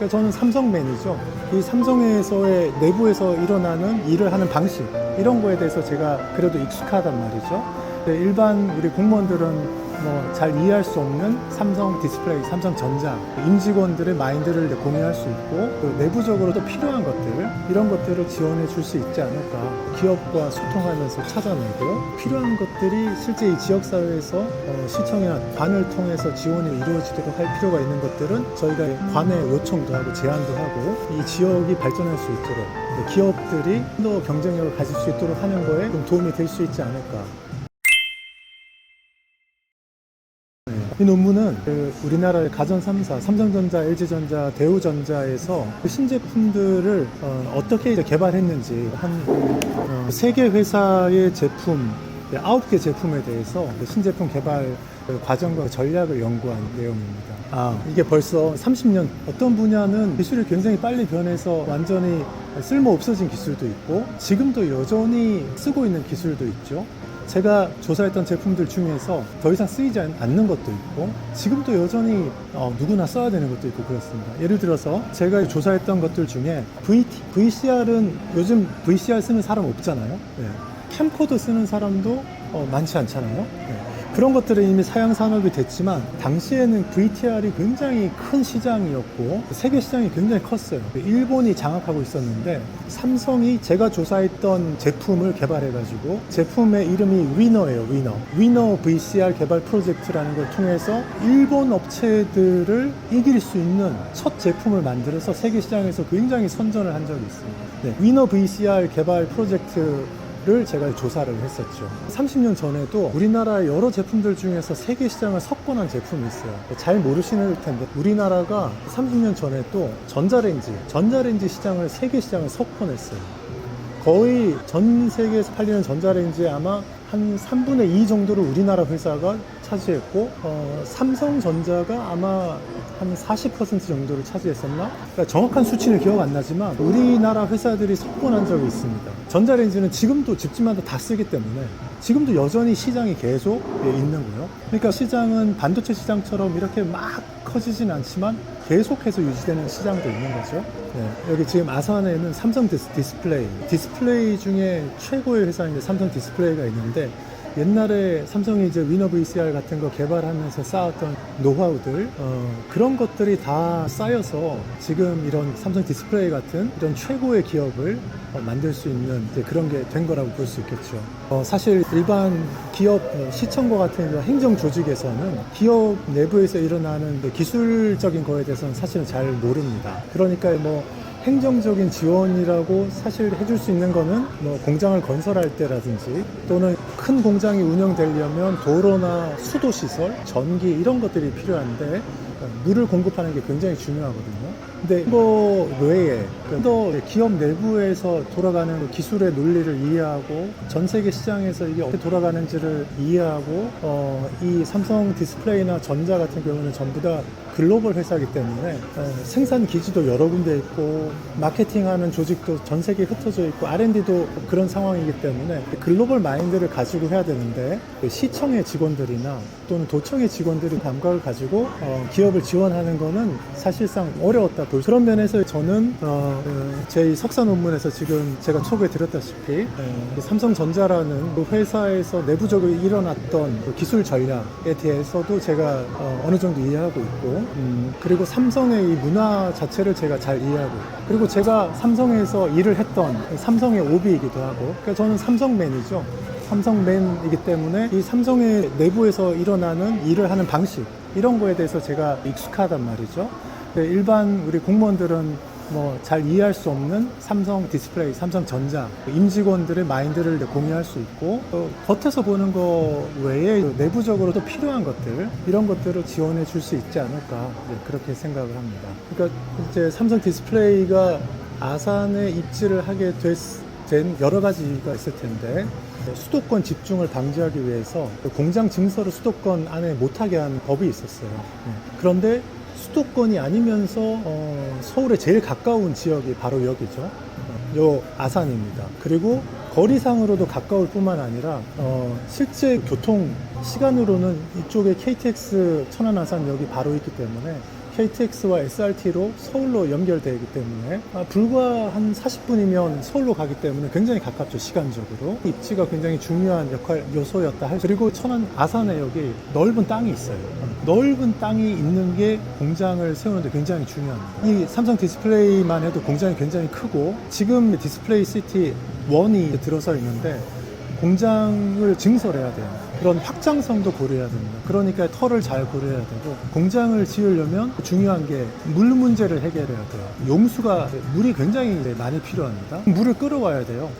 그러니까 저는 삼성맨이죠. 이 삼성에서의 내부에서 일어나는 일을 하는 방식, 이런 거에 대해서 제가 그래도 익숙하단 말이죠. 일반 우리 공무원들은 뭐 잘 이해할 수 없는 삼성 디스플레이, 삼성전자, 임직원들의 마인드를 공유할 수 있고, 또 내부적으로도 필요한 것들, 이런 것들을 지원해 줄 수 있지 않을까. 기업과 소통하면서 찾아내고, 필요한 것들이 실제 이 지역사회에서 시청이나 관을 통해서 지원이 이루어지도록 할 필요가 있는 것들은 저희가 관에 요청도 하고 제안도 하고, 이 지역이 발전할 수 있도록, 기업들이 더 경쟁력을 가질 수 있도록 하는 거에 좀 도움이 될 수 있지 않을까. 이 논문은 우리나라의 가전 3사, 삼성전자, LG전자, 대우전자에서 신제품들을 어떻게 개발했는지, 한 3개 회사의 제품, 9개 제품에 대해서 신제품 개발 과정과 전략을 연구한 내용입니다. 이게 벌써 30년, 어떤 분야는 기술이 굉장히 빨리 변해서 완전히 쓸모 없어진 기술도 있고, 지금도 여전히 쓰고 있는 기술도 있죠. 제가 조사했던 제품들 중에서 더 이상 쓰이지 않는 것도 있고, 지금도 여전히 누구나 써야 되는 것도 있고 그렇습니다. 예를 들어서 제가 조사했던 것들 중에 VCR은 요즘 VCR 쓰는 사람 없잖아요. 네. 캠코더 쓰는 사람도 많지 않잖아요. 네. 그런 것들은 이미 사양 산업이 됐지만, 당시에는 VTR이 굉장히 큰 시장이었고 세계 시장이 굉장히 컸어요. 일본이 장악하고 있었는데, 삼성이 제가 조사했던 제품을 개발해가지고, 제품의 이름이 위너예요. 위너 VCR 개발 프로젝트라는 걸 통해서 일본 업체들을 이길 수 있는 첫 제품을 만들어서 세계 시장에서 굉장히 선전을 한 적이 있습니다. 네. 위너 VCR 개발 프로젝트 를 제가 조사를 했었죠. 30년 전에도 우리나라 여러 제품들 중에서 세계 시장을 석권한 제품이 있어요. 잘 모르시는 텐데, 우리나라가 30년 전에도 전자레인지 시장을, 세계 시장을 석권했어요. 거의 전 세계에서 팔리는 전자레인지의 아마 한 3분의 2 정도를 우리나라 회사가 차지했고, 삼성전자가 아마 한 40% 정도를 차지했었나? 그러니까 정확한 수치는 기억 안 나지만 우리나라 회사들이 석권한 적이 있습니다. 전자레인지는 지금도 집집마다 다 쓰기 때문에 지금도 여전히 시장이 계속 있는 거예요. 그러니까 시장은 반도체 시장처럼 이렇게 막 커지진 않지만 계속해서 유지되는 시장도 있는 거죠. 네, 여기 지금 아산에는 삼성 디스플레이 중에 최고의 회사인 삼성 디스플레이가 있는데, 옛날에 삼성이 이제 위너 VCR 같은 거 개발하면서 쌓았던 노하우들, 그런 것들이 다 쌓여서 지금 이런 삼성 디스플레이 같은 이런 최고의 기업을 만들 수 있는 그런 게 된 거라고 볼 수 있겠죠. 사실 일반 기업, 시청과 같은 행정 조직에서는 기업 내부에서 일어나는 기술적인 거에 대해서는 사실은 잘 모릅니다. 그러니까 뭐 행정적인 지원이라고 사실 해줄 수 있는 거는 뭐 공장을 건설할 때라든지, 또는 큰 공장이 운영되려면 도로나 수도시설, 전기 이런 것들이 필요한데, 물을 공급하는 게 굉장히 중요하거든요. 근데 이거 외에 더 기업 내부에서 돌아가는 기술의 논리를 이해하고, 전 세계 시장에서 이게 어떻게 돌아가는지를 이해하고, 이 삼성 디스플레이나 전자 같은 경우는 전부 다 글로벌 회사이기 때문에 생산 기지도 여러 군데 있고, 마케팅하는 조직도 전 세계에 흩어져 있고, R&D도 그런 상황이기 때문에 글로벌 마인드를 가지고 해야 되는데, 시청의 직원들이나 또는 도청의 직원들이 감각을 가지고 기업을 지원하는 거는 사실상 어려웠다. 그런 면에서 저는 제 석사 논문에서 지금 제가 초기에 드렸다시피 삼성전자라는 그 회사에서 내부적으로 일어났던 그 기술 전략에 대해서도 제가 어느 정도 이해하고 있고, 그리고 삼성의 이 문화 자체를 제가 잘 이해하고, 그리고 제가 삼성에서 일을 했던 삼성의 오비이기도 하고, 그러니까 저는 삼성맨이죠. 삼성맨이기 때문에 이 삼성의 내부에서 일어나는 일을 하는 방식, 이런 거에 대해서 제가 익숙하단 말이죠. 일반 우리 공무원들은 뭐 잘 이해할 수 없는 삼성 디스플레이, 삼성전자, 임직원들의 마인드를 공유할 수 있고, 겉에서 보는 거 외에 내부적으로도 필요한 것들, 이런 것들을 지원해 줄 수 있지 않을까, 그렇게 생각을 합니다. 그러니까 이제 삼성 디스플레이가 아산에 입지를 하게 된 여러 가지가 있을 텐데, 수도권 집중을 방지하기 위해서 공장 증설을 수도권 안에 못하게 한 법이 있었어요. 그런데 수도권이 아니면서 서울에 제일 가까운 지역이 바로 여기죠. 요 아산입니다. 그리고 거리상으로도 가까울 뿐만 아니라 실제 교통 시간으로는 이쪽에 KTX 천안 아산역이 바로 있기 때문에 KTX와 SRT로 서울로 연결되기 때문에 불과 한 40분이면 서울로 가기 때문에 굉장히 가깝죠, 시간적으로. 입지가 굉장히 중요한 요소였다. 그리고 천안 아산해역이 넓은 땅이 있어요. 넓은 땅이 있는 게 공장을 세우는데 굉장히 중요합니다. 이 삼성 디스플레이만 해도 공장이 굉장히 크고, 지금 디스플레이 시티 1이 들어서 있는데 공장을 증설해야 돼요. 그런 확장성도 고려해야 됩니다. 그러니까 터를 잘 고려해야 되고, 공장을 지으려면 중요한 게 물 문제를 해결해야 돼요. 용수가, 물이 굉장히 많이 필요합니다. 물을 끌어와야 돼요.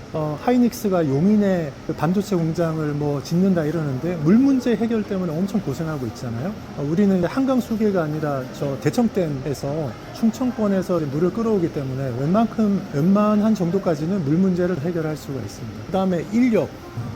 하이닉스가 용인에 반도체 공장을 뭐 짓는다 이러는데 물 문제 해결 때문에 엄청 고생하고 있잖아요. 우리는 한강 수계가 아니라 저 대청댐에서 충청권에서 물을 끌어오기 때문에 웬만한 정도까지는 물 문제를 해결할 수가 있습니다. 그 다음에 인력,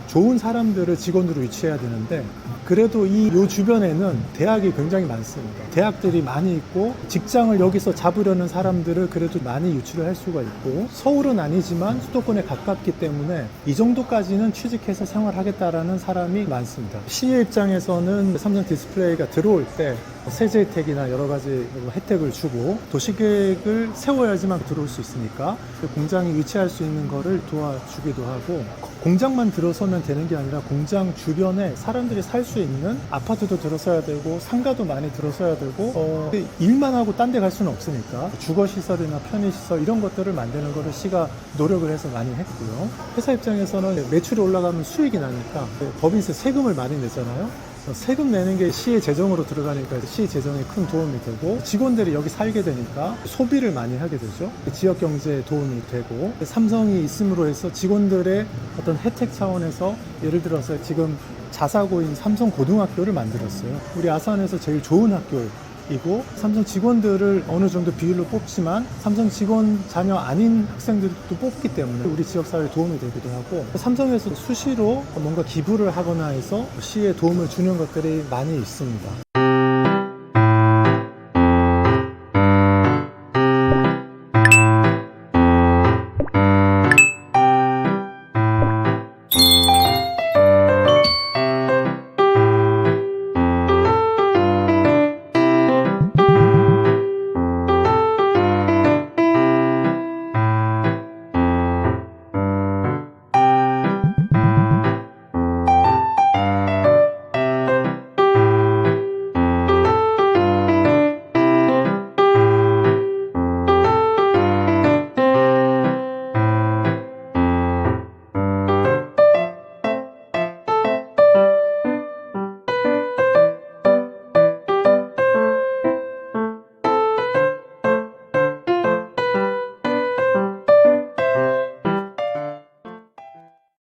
좋은 사람들을 직원으로 유치해야 되는데, 그래도 요 주변에는 대학이 굉장히 많습니다. 대학들이 많이 있고, 직장을 여기서 잡으려는 사람들을 그래도 많이 유치를 할 수가 있고, 서울은 아니지만 수도권에 가깝기 때문에 이 정도까지는 취직해서 생활하겠다라는 사람이 많습니다. 시의 입장에서는 삼성 디스플레이가 들어올 때 세제 혜택이나 여러 가지 혜택을 주고, 도시계획을 세워야지만 들어올 수 있으니까 그 공장이 위치할 수 있는 거를 도와주기도 하고, 공장만 들어서면 되는 게 아니라 공장 주변에 사람들이 살 수 있는 아파트도 들어서야 되고, 상가도 많이 들어서야 되고, 일만 하고 딴 데 갈 수는 없으니까 주거시설이나 편의시설 이런 것들을 만드는 거를 시가 노력을 해서 많이 했고요. 회사 입장에서는 매출이 올라가면 수익이 나니까 법인세 세금을 많이 내잖아요. 세금 내는 게 시의 재정으로 들어가니까 시 재정에 큰 도움이 되고, 직원들이 여기 살게 되니까 소비를 많이 하게 되죠. 지역 경제에 도움이 되고, 삼성이 있음으로 해서 직원들의 어떤 혜택 차원에서 예를 들어서 지금 자사고인 삼성 고등학교를 만들었어요. 우리 아산에서 제일 좋은 학교이고, 삼성 직원들을 어느 정도 비율로 뽑지만 삼성 직원 자녀 아닌 학생들도 뽑기 때문에 우리 지역사회에 도움이 되기도 하고, 삼성에서 수시로 뭔가 기부를 하거나 해서 시에 도움을 주는 것들이 많이 있습니다.